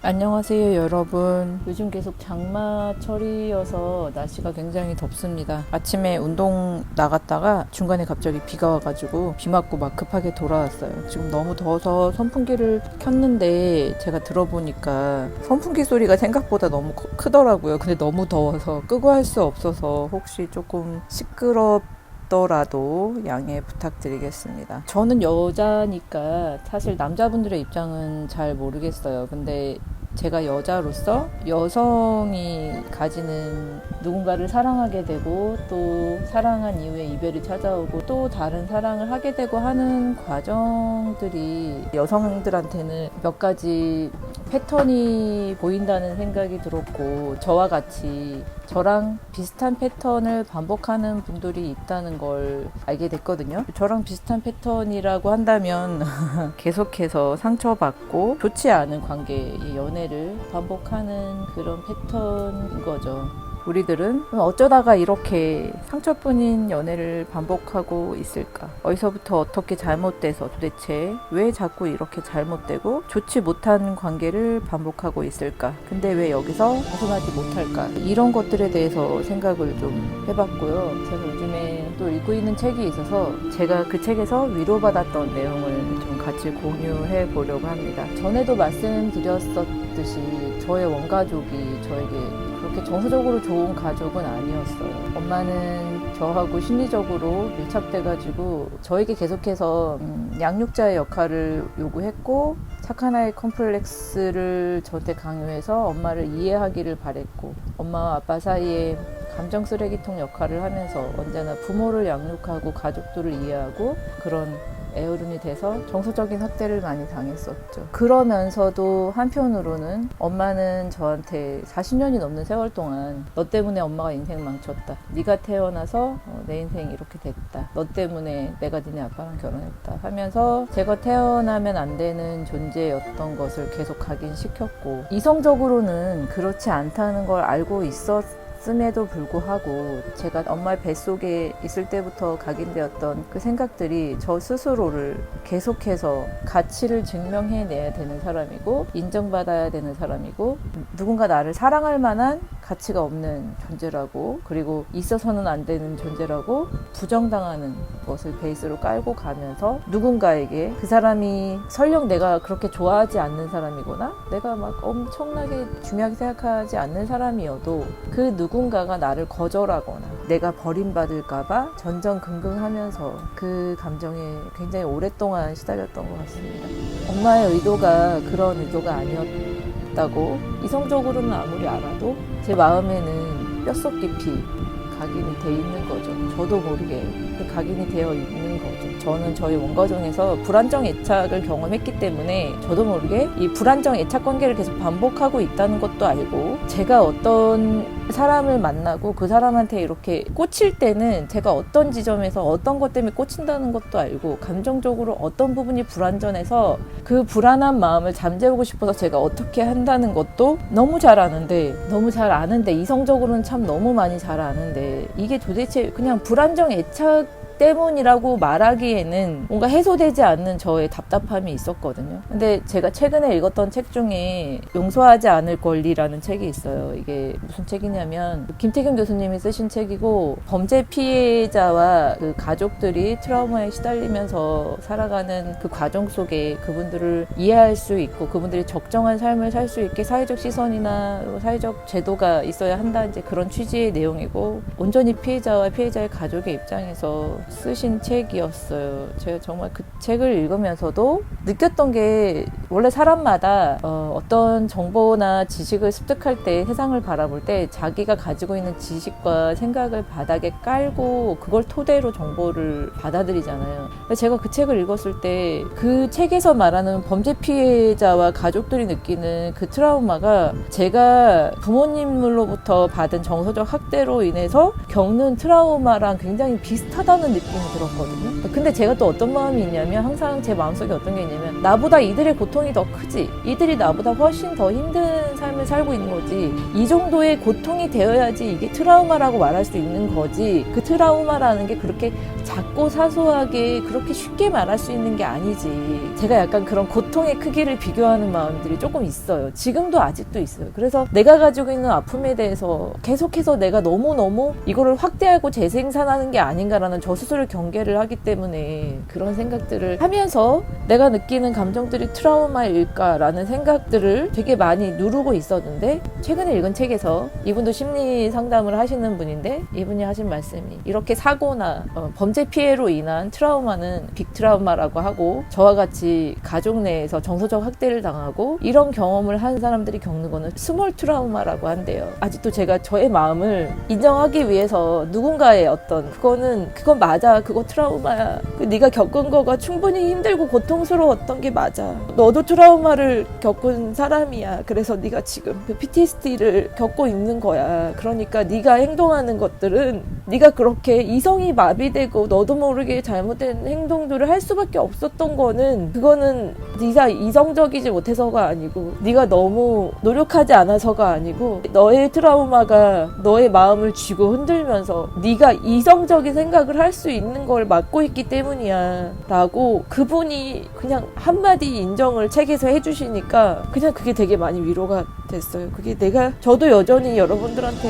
안녕하세요 여러분. 요즘 계속 장마철이어서 날씨가 굉장히 덥습니다. 아침에 운동 나갔다가 중간에 갑자기 비가 와가지고 비 맞고 막 급하게 돌아왔어요. 지금 너무 더워서 선풍기를 켰는데 제가 들어보니까 선풍기 소리가 생각보다 너무 크더라고요. 근데 너무 더워서 끄고 할 수 없어서 혹시 조금 시끄럽더라도 양해 부탁드리겠습니다. 저는 여자니까 사실 남자분들의 입장은 잘 모르겠어요. 근데 제가 여자로서 여성이 가지는 누군가를 사랑하게 되고 또 사랑한 이후에 이별이 찾아오고 또 다른 사랑을 하게 되고 하는 과정들이 여성들한테는 몇 가지 패턴이 보인다는 생각이 들었고, 저와 같이 저랑 비슷한 패턴을 반복하는 분들이 있다는 걸 알게 됐거든요. 저랑 비슷한 패턴이라고 한다면 계속해서 상처받고 좋지 않은 관계의 연애를 반복하는 그런 패턴인 거죠. 우리들은 어쩌다가 이렇게 상처뿐인 연애를 반복하고 있을까? 어디서부터 어떻게 잘못돼서 도대체 왜 자꾸 이렇게 잘못되고 좋지 못한 관계를 반복하고 있을까? 근데 왜 여기서 벗어나지 못할까? 이런 것들에 대해서 생각을 좀 해봤고요. 제가 요즘에 또 읽고 있는 책이 있어서 제가 그 책에서 위로받았던 내용을 좀 같이 공유해 보려고 합니다. 전에도 말씀드렸었듯이 저의 원가족이 저에게 그렇게 정서적으로 좋은 가족은 아니었어요. 엄마는 저하고 심리적으로 밀착돼가지고 저에게 계속해서 양육자의 역할을 요구했고, 착한 아이 컴플렉스를 저한테 강요해서 엄마를 이해하기를 바랬고, 엄마와 아빠 사이에 감정 쓰레기통 역할을 하면서 언제나 부모를 양육하고 가족들을 이해하고 그런 애어른이 돼서 정서적인 학대를 많이 당했었죠. 그러면서도 한편으로는 엄마는 저한테 40년이 넘는 세월 동안 너 때문에 엄마가 인생 망쳤다. 네가 태어나서 내 인생이 이렇게 됐다. 너 때문에 내가 니네 아빠랑 결혼했다 하면서 제가 태어나면 안 되는 존재였던 것을 계속 각인시켰고, 이성적으로는 그렇지 않다는 걸 알고 있었음에도 불구하고 제가 엄마의 뱃속에 있을 때부터 각인되었던 그 생각들이 저 스스로를 계속해서 가치를 증명해내야 되는 사람이고, 인정받아야 되는 사람이고, 누군가 나를 사랑할 만한 가치가 없는 존재라고, 그리고 있어서는 안 되는 존재라고 부정당하는 것을 베이스로 깔고 가면서 누군가에게 그 사람이 설령 내가 그렇게 좋아하지 않는 사람이거나 내가 막 엄청나게 중요하게 생각하지 않는 사람이어도 그 누군가가 나를 거절하거나 내가 버림받을까봐 전전긍긍하면서 그 감정에 굉장히 오랫동안 시달렸던 것 같습니다. 엄마의 의도가 그런 의도가 아니었다고 이성적으로는 아무리 알아도 제 마음에는 뼛속 깊이 각인이 돼 있는 거죠. 저도 모르게 각인이 되어 있는 거죠. 저는 저희 원가정에서 불안정 애착을 경험했기 때문에 저도 모르게 이 불안정 애착 관계를 계속 반복하고 있다는 것도 알고, 제가 어떤 사람을 만나고 그 사람한테 이렇게 꽂힐 때는 제가 어떤 지점에서 어떤 것 때문에 꽂힌다는 것도 알고, 감정적으로 어떤 부분이 불안전해서 그 불안한 마음을 잠재우고 싶어서 제가 어떻게 한다는 것도 너무 잘 아는데 이성적으로는 참 너무 많이 잘 아는데, 이게 도대체 그냥 불안정 애착 때문이라고 말하기에는 뭔가 해소되지 않는 저의 답답함이 있었거든요. 근데 제가 최근에 읽었던 책 중에 용서하지 않을 권리라는 책이 있어요. 이게 무슨 책이냐면 김태경 교수님이 쓰신 책이고, 범죄 피해자와 그 가족들이 트라우마에 시달리면서 살아가는 그 과정 속에 그분들을 이해할 수 있고 그분들이 적정한 삶을 살 수 있게 사회적 시선이나 사회적 제도가 있어야 한다, 이제 그런 취지의 내용이고, 온전히 피해자와 피해자의 가족의 입장에서 쓰신 책이었어요. 제가 정말 그 책을 읽으면서도 느꼈던 게, 원래 사람마다 어떤 정보나 지식을 습득할 때, 세상을 바라볼 때 자기가 가지고 있는 지식과 생각을 바닥에 깔고 그걸 토대로 정보를 받아들이잖아요. 제가 그 책을 읽었을 때 그 책에서 말하는 범죄 피해자와 가족들이 느끼는 그 트라우마가 제가 부모님으로부터 받은 정서적 학대로 인해서 겪는 트라우마랑 굉장히 비슷하다는 느낌이 들었거든요. 근데 제가 또 어떤 마음이 있냐면 항상 제 마음속에 어떤 게 있냐면 나보다 이들의 고통이 더 크지, 이들이 나보다 훨씬 더 힘든 삶을 살고 있는 거지, 이 정도의 고통이 되어야지 이게 트라우마라고 말할 수 있는 거지, 그 트라우마라는 게 그렇게 작고 사소하게 그렇게 쉽게 말할 수 있는 게 아니지. 제가 약간 그런 고통의 크기를 비교하는 마음들이 조금 있어요. 지금도 아직도 있어요. 그래서 내가 가지고 있는 아픔에 대해서 계속해서 내가 너무너무 이거를 확대하고 재생산하는 게 아닌가라는 저 스스로 경계를 하기 때문에 그런 생각들을 하면서 내가 느끼는 감정들이 트라우마일까라는 생각들을 되게 많이 누르고 있었는데, 최근에 읽은 책에서, 이분도 심리 상담을 하시는 분인데 이분이 하신 말씀이, 이렇게 사고나 범죄 피해로 인한 트라우마는 빅 트라우마라고 하고, 저와 같이 가족 내에서 정서적 학대를 당하고 이런 경험을 한 사람들이 겪는 거는 스몰 트라우마라고 한대요. 아직도 제가 저의 마음을 인정하기 위해서 누군가의 그건 맞아, 그거 트라우마야, 네가 겪은 거가 충분히 힘들고 고통스러웠던 게 맞아, 너도 트라우마를 겪은 사람이야, 그래서 네가 지금 그 PTSD를 겪고 있는 거야, 그러니까 네가 행동하는 것들은, 네가 그렇게 이성이 마비되고 너도 모르게 잘못된 행동들을 할 수밖에 없었던 거는, 그거는 네가 이성적이지 못해서가 아니고, 네가 너무 노력하지 않아서가 아니고, 너의 트라우마가 너의 마음을 쥐고 흔들면서 네가 이성적인 생각을 할 수 있는 걸 막고 있기 때문이야 라고 그분이 그냥 한마디 인정을 책에서 해주시니까 그냥 그게 되게 많이 위로가 됐어요. 그게 저도 여전히 여러분들한테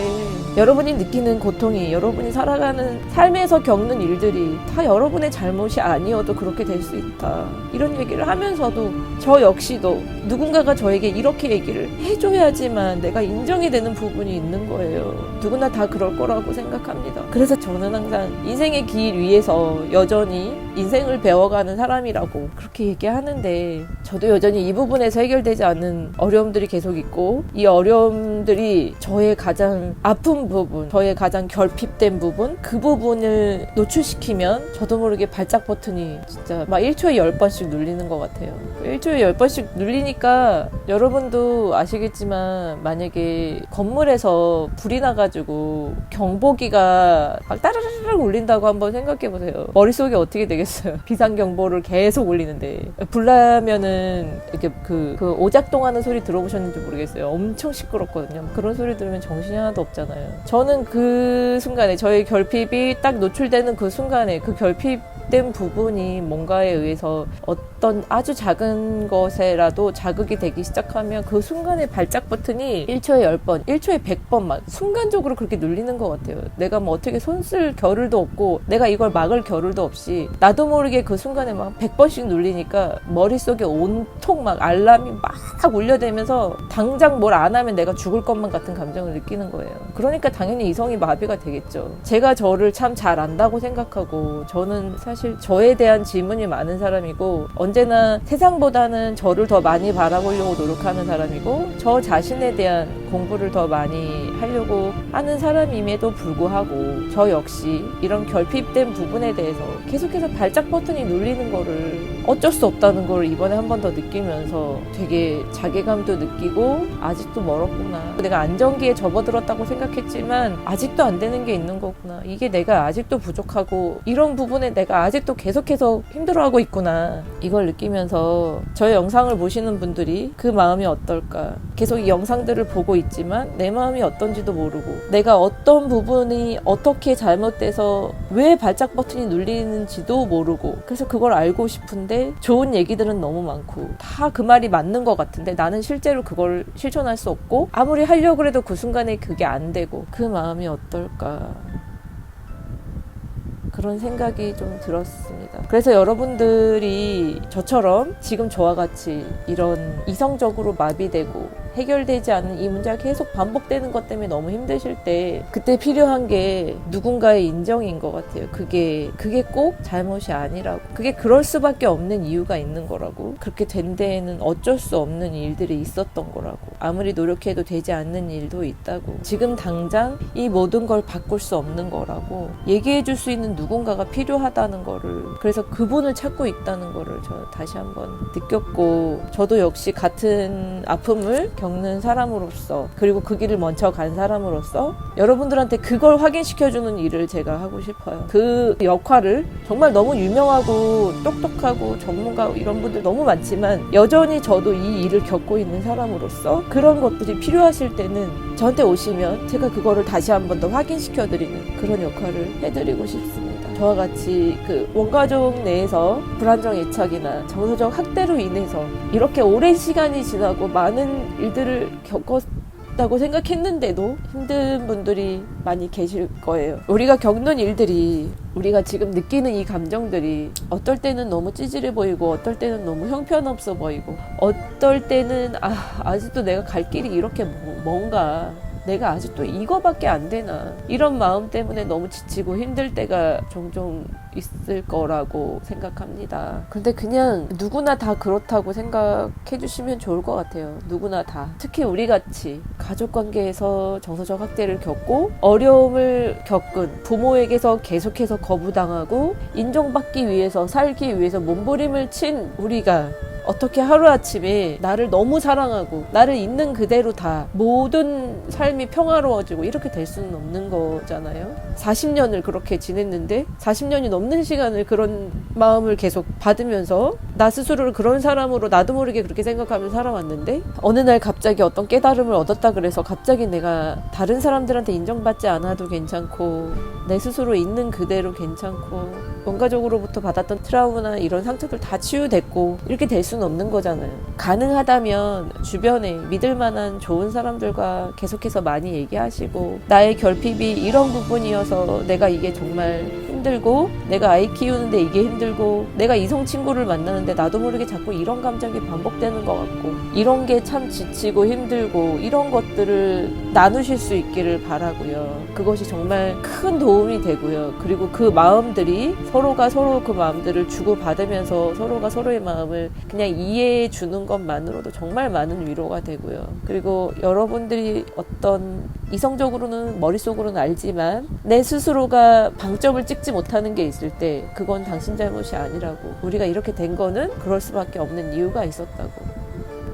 여러분이 느끼는 고통이, 여러분이 살아가는 삶에서 겪는 일들이 다 여러분의 잘못이 아니어도 그렇게 될 수 있다, 이런 얘기를 하면서도 저 역시도 누군가가 저에게 이렇게 얘기를 해줘야지만 내가 인정이 되는 부분이 있는 거예요. 누구나 다 그럴 거라고 생각합니다. 그래서 저는 항상 인생의 길 위에서 여전히 인생을 배워가는 사람이라고 그렇게 얘기하는데, 저도 여전히 이 부분에서 해결되지 않는 어려움들이 계속 있고, 이 어려움들이 저의 가장 아픈 부분, 저의 가장 결핍된 부분, 그 부분을 노출시키면 저도 모르게 발작 버튼이 진짜 막 1초에 10번씩 눌리는 것 같아요. 1초에 10번씩 눌리니까 여러분도 아시겠지만, 만약에 건물에서 불이 나가지고 경보기가 막 따르르르 울린다고 한번 생각해보세요. 머릿속에 어떻게 되겠어요? 비상경보를 계속 울리는데, 불 나면은 이렇게 그 오작동하는 소리 들어보셨는지 모르겠어요. 엄청 시끄럽거든요. 그런 소리 들으면 정신이 하나도 없잖아요. 저는 그 순간에, 저의 결핍이 딱 노출되는 그 순간에, 그 결핍된 부분이 뭔가에 의해서 어떤 아주 작은 것에라도 자극이 되기 시작하면 그 순간에 발작 버튼이 1초에 10번, 1초에 100번 막 순간적으로 그렇게 눌리는 것 같아요. 내가 뭐 어떻게 손 쓸 겨를도 없고 내가 이걸 막을 겨를도 없이 나도 모르게 그 순간에 막 100번씩 눌리니까 머릿속에 온통 막 알람이 막 울려대면서 당장 뭘 안 하면 내가 죽을 것만 같은 감정을 느끼는 거예요. 그러니까 당연히 이성이 마비가 되겠죠. 제가 저를 참 잘 안다고 생각하고, 저는 사실 저에 대한 질문이 많은 사람이고, 언제나 세상보다는 저를 더 많이 바라보려고 노력하는 사람이고, 저 자신에 대한 공부를 더 많이 하려고 하는 사람임에도 불구하고, 저 역시 이런 결핍된 부분에 대해서 계속해서 발작 버튼이 눌리는 거를 어쩔 수 없다는 걸 이번에 한 번 더 느끼면서 되게 자괴감도 느끼고, 아직도 멀었구나, 내가 안정기에 접어들었다고 생각했지만 아직도 안 되는 게 있는 거구나, 이게 내가 아직도 부족하고 이런 부분에 내가 아직도 계속해서 힘들어하고 있구나, 이걸 느끼면서 저의 영상을 보시는 분들이 그 마음이 어떨까, 계속 이 영상들을 보고 있지만 내 마음이 어떤지도 모르고, 내가 어떤 부분이 어떻게 잘못돼서 왜 발작 버튼이 눌리는지도 모르고, 그래서 그걸 알고 싶은데 좋은 얘기들은 너무 많고 다 그 말이 맞는 것 같은데 나는 실제로 그걸 실천할 수 없고, 아무리 하려고 해도 그 순간에 그게 안 되고, 그 마음이 어떨까, 그런 생각이 좀 들었습니다. 그래서 여러분들이 저처럼 지금 저와 같이 이런 이성적으로 마비되고 해결되지 않는 이 문제가 계속 반복되는 것 때문에 너무 힘드실 때, 그때 필요한 게 누군가의 인정인 것 같아요. 그게 꼭 잘못이 아니라고, 그게 그럴 수밖에 없는 이유가 있는 거라고, 그렇게 된 데에는 어쩔 수 없는 일들이 있었던 거라고, 아무리 노력해도 되지 않는 일도 있다고, 지금 당장 이 모든 걸 바꿀 수 없는 거라고 얘기해 줄 수 있는 누군가가 필요하다는 거를, 그래서 그분을 찾고 있다는 거를 저 다시 한번 느꼈고, 저도 역시 같은 아픔을 겪는 사람으로서, 그리고 그 길을 먼저 간 사람으로서 여러분들한테 그걸 확인시켜주는 일을 제가 하고 싶어요. 그 역할을 정말 너무 유명하고 똑똑하고 전문가고 이런 분들 너무 많지만 여전히 저도 이 일을 겪고 있는 사람으로서 그런 것들이 필요하실 때는 저한테 오시면 제가 그거를 다시 한 번 더 확인시켜드리는 그런 역할을 해드리고 싶습니다. 저와 같이 그 원가족 내에서 불안정 애착이나 정서적 학대로 인해서 이렇게 오랜 시간이 지나고 많은 일들을 겪었다고 생각했는데도 힘든 분들이 많이 계실 거예요. 우리가 겪는 일들이, 우리가 지금 느끼는 이 감정들이 어떨 때는 너무 찌질해 보이고 어떨 때는 너무 형편없어 보이고 어떨 때는 아직도 내가 갈 길이 이렇게 뭔가, 내가 아직도 이거밖에 안 되나, 이런 마음 때문에 너무 지치고 힘들 때가 종종 있을 거라고 생각합니다. 근데 그냥 누구나 다 그렇다고 생각해 주시면 좋을 것 같아요. 누구나 다. 특히 우리같이 가족관계에서 정서적 학대를 겪고 어려움을 겪은 부모에게서 계속해서 거부당하고 인정받기 위해서, 살기 위해서 몸부림을 친 우리가 어떻게 하루아침에 나를 너무 사랑하고 나를 있는 그대로 다 모든 삶이 평화로워지고 이렇게 될 수는 없는 거잖아요. 40년을 그렇게 지냈는데 40년이 넘는 시간을 그런 마음을 계속 받으면서 나 스스로를 그런 사람으로 나도 모르게 그렇게 생각하며 살아왔는데 어느 날 갑자기 어떤 깨달음을 얻었다 그래서 갑자기 내가 다른 사람들한테 인정받지 않아도 괜찮고 내 스스로 있는 그대로 괜찮고 원가족으로부터 받았던 트라우마나 이런 상처들 다 치유됐고 이렇게 될 수는 없는 거잖아요. 가능하다면 주변에 믿을 만한 좋은 사람들과 계속해서 많이 얘기하시고 나의 결핍이 이런 부분이어서 내가 이게 정말 힘들고 내가 아이 키우는데 이게 힘들고 내가 이성 친구를 만나는데 나도 모르게 자꾸 이런 감정이 반복되는 것 같고 이런 게 참 지치고 힘들고 이런 것들을 나누실 수 있기를 바라고요. 그것이 정말 큰 도움이 되고요. 그리고 그 마음들이 서로가 서로 그 마음들을 주고받으면서 서로가 서로의 마음을 그냥 이해해 주는 것만으로도 정말 많은 위로가 되고요. 그리고 여러분들이 어떤 이성적으로는 머릿속으로는 알지만 내 스스로가 방점을 찍지 못하는 게 있을 때 그건 당신 잘못이 아니라고, 우리가 이렇게 된 거는 그럴 수밖에 없는 이유가 있었다고,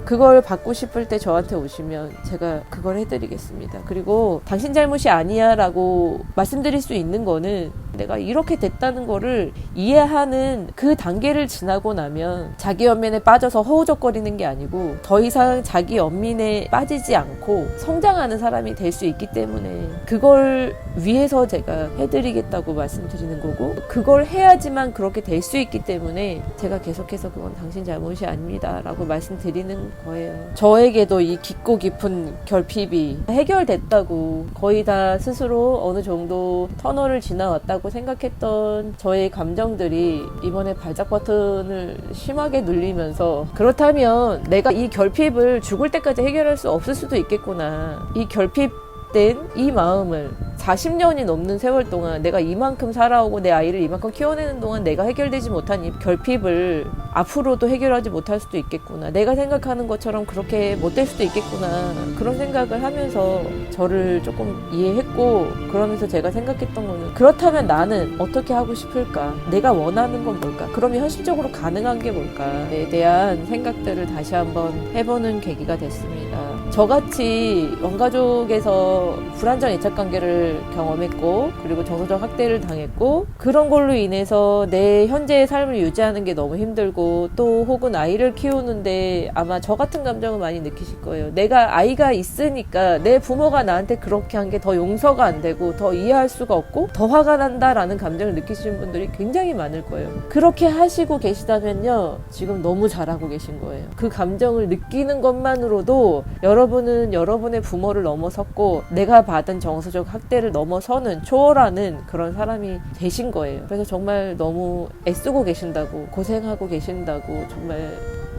그걸 받고 싶을 때 저한테 오시면 제가 그걸 해드리겠습니다. 그리고 당신 잘못이 아니야 라고 말씀드릴 수 있는 거는 내가 이렇게 됐다는 거를 이해하는 그 단계를 지나고 나면 자기 연민에 빠져서 허우적거리는 게 아니고 더 이상 자기 연민에 빠지지 않고 성장하는 사람이 될 수 있기 때문에 그걸 위해서 제가 해드리겠다고 말씀드리는 거고, 그걸 해야지만 그렇게 될 수 있기 때문에 제가 계속해서 그건 당신 잘못이 아닙니다 라고 말씀드리는 거예요. 저에게도 이 깊고 깊은 결핍이 해결됐다고, 거의 다 스스로 어느 정도 터널을 지나왔다고 생각했던 저의 감정들이 이번에 발작 버튼을 심하게 눌리면서, 그렇다면 내가 이 결핍을 죽을 때까지 해결할 수 없을 수도 있겠구나, 이 결핍된 이 마음을 40년이 넘는 세월 동안 내가 이만큼 살아오고 내 아이를 이만큼 키워내는 동안 내가 해결되지 못한 이 결핍을 앞으로도 해결하지 못할 수도 있겠구나, 내가 생각하는 것처럼 그렇게 못 될 수도 있겠구나, 그런 생각을 하면서 저를 조금 이해했고, 그러면서 제가 생각했던 거는 그렇다면 나는 어떻게 하고 싶을까, 내가 원하는 건 뭘까, 그러면 현실적으로 가능한 게 뭘까에 대한 생각들을 다시 한번 해보는 계기가 됐습니다. 저같이 원가족에서 불안정 애착관계를 경험했고 그리고 정서적 학대를 당했고 그런 걸로 인해서 내 현재의 삶을 유지하는 게 너무 힘들고, 또 혹은 아이를 키우는데 아마 저 같은 감정을 많이 느끼실 거예요. 내가 아이가 있으니까 내 부모가 나한테 그렇게 한 게 더 용서가 안 되고 더 이해할 수가 없고 더 화가 난다라는 감정을 느끼시는 분들이 굉장히 많을 거예요. 그렇게 하시고 계시다면요, 지금 너무 잘하고 계신 거예요. 그 감정을 느끼는 것만으로도 여러분은 여러분의 부모를 넘어섰고 내가 받은 정서적 학대를 넘어서는, 초월하는 그런 사람이 되신 거예요. 그래서 정말 너무 애쓰고 계신다고, 고생하고 계신다고, 정말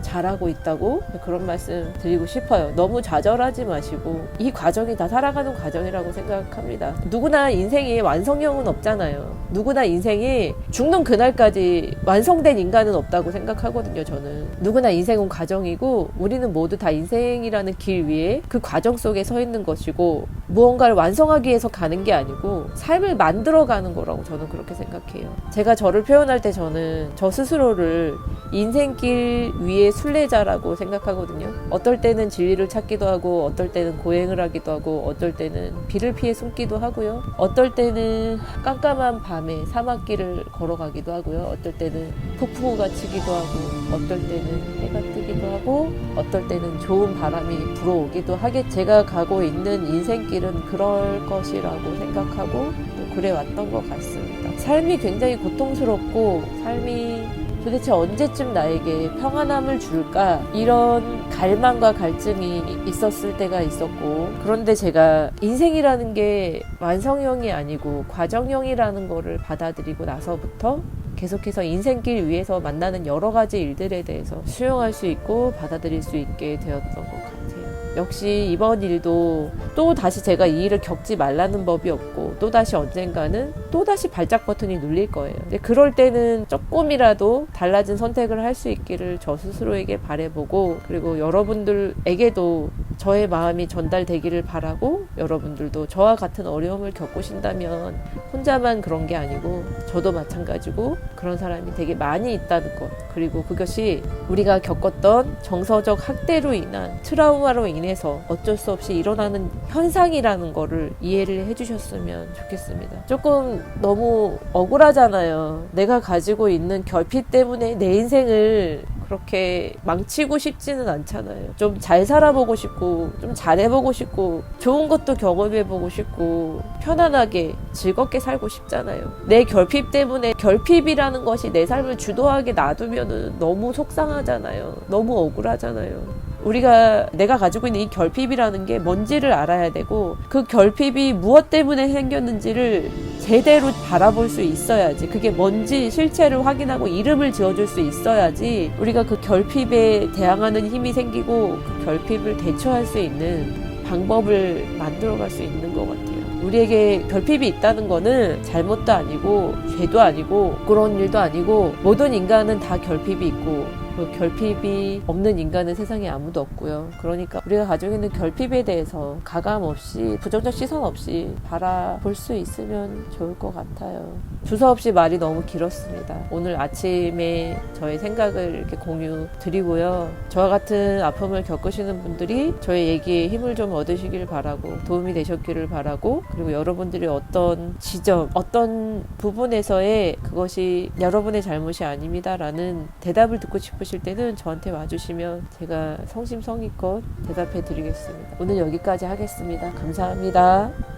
잘하고 있다고 그런 말씀 드리고 싶어요. 너무 좌절하지 마시고 이 과정이 다 살아가는 과정이라고 생각합니다. 누구나 인생에 완성형은 없잖아요. 누구나 인생에 죽는 그날까지 완성된 인간은 없다고 생각하거든요. 저는 누구나 인생은 과정이고 우리는 모두 다 인생이라는 길 위에 그 과정 속에 서 있는 것이고 무언가를 완성하기 위해서 가는 게 아니고 삶을 만들어가는 거라고 저는 그렇게 생각해요. 제가 저를 표현할 때 저는 저 스스로를 인생길 위에 순례자라고 생각하거든요. 어떨 때는 진리를 찾기도 하고, 어떨 때는 고행을 하기도 하고, 어떨 때는 비를 피해 숨기도 하고요. 어떨 때는 깜깜한 밤에 사막길을 걸어가기도 하고요. 어떨 때는 폭풍우가 치기도 하고, 어떨 때는 해가 뜨기도 하고, 어떨 때는 좋은 바람이 불어오기도 하겠. 제가 가고 있는 인생길은 그럴 것이라고 생각하고 또 그래왔던 것 같습니다. 삶이 굉장히 고통스럽고, 삶이 도대체 언제쯤 나에게 평안함을 줄까, 이런 갈망과 갈증이 있었을 때가 있었고, 그런데 제가 인생이라는 게 완성형이 아니고 과정형이라는 거를 받아들이고 나서부터 계속해서 인생길 위에서 만나는 여러 가지 일들에 대해서 수용할 수 있고 받아들일 수 있게 되었던 것 같아요. 역시 이번 일도 또 다시 제가 이 일을 겪지 말라는 법이 없고, 또 다시 언젠가는 또 다시 발작 버튼이 눌릴 거예요. 근데 그럴 때는 조금이라도 달라진 선택을 할 수 있기를 저 스스로에게 바라보고, 그리고 여러분들에게도 저의 마음이 전달되기를 바라고, 여러분들도 저와 같은 어려움을 겪으신다면 혼자만 그런 게 아니고 저도 마찬가지고 그런 사람이 되게 많이 있다는 것, 그리고 그것이 우리가 겪었던 정서적 학대로 인한 트라우마로 인해서 어쩔 수 없이 일어나는 현상이라는 거를 이해를 해주셨으면 좋겠습니다. 조금 너무 억울하잖아요. 내가 가지고 있는 결핍 때문에 내 인생을 그렇게 망치고 싶지는 않잖아요. 좀 잘 살아보고 싶고, 좀 잘해보고 싶고, 좋은 것도 경험해보고 싶고, 편안하게 즐겁게 살고 싶잖아요. 내 결핍 때문에 결핍이라는 것이 내 삶을 주도하게 놔두면 너무 속상하잖아요. 너무 억울하잖아요. 내가 가지고 있는 이 결핍이라는 게 뭔지를 알아야 되고, 그 결핍이 무엇 때문에 생겼는지를 제대로 바라볼 수 있어야지, 그게 뭔지 실체를 확인하고 이름을 지어줄 수 있어야지 우리가 그 결핍에 대항하는 힘이 생기고, 그 결핍을 대처할 수 있는 방법을 만들어갈 수 있는 것 같아요. 우리에게 결핍이 있다는 거는 잘못도 아니고 죄도 아니고 부끄러운 일도 아니고, 모든 인간은 다 결핍이 있고, 그 결핍이 없는 인간은 세상에 아무도 없고요. 그러니까 우리가 가지고 있는 결핍에 대해서 가감 없이, 부정적 시선 없이 바라볼 수 있으면 좋을 것 같아요. 두서없이 말이 너무 길었습니다. 오늘 아침에 저의 생각을 이렇게 공유 드리고요. 저와 같은 아픔을 겪으시는 분들이 저의 얘기에 힘을 좀 얻으시길 바라고, 도움이 되셨기를 바라고, 그리고 여러분들이 어떤 지점, 어떤 부분에서의 그것이 여러분의 잘못이 아닙니다라는 대답을 듣고 싶으실 때는 저한테 와주시면 제가 성심성의껏 대답해 드리겠습니다. 오늘 여기까지 하겠습니다. 감사합니다.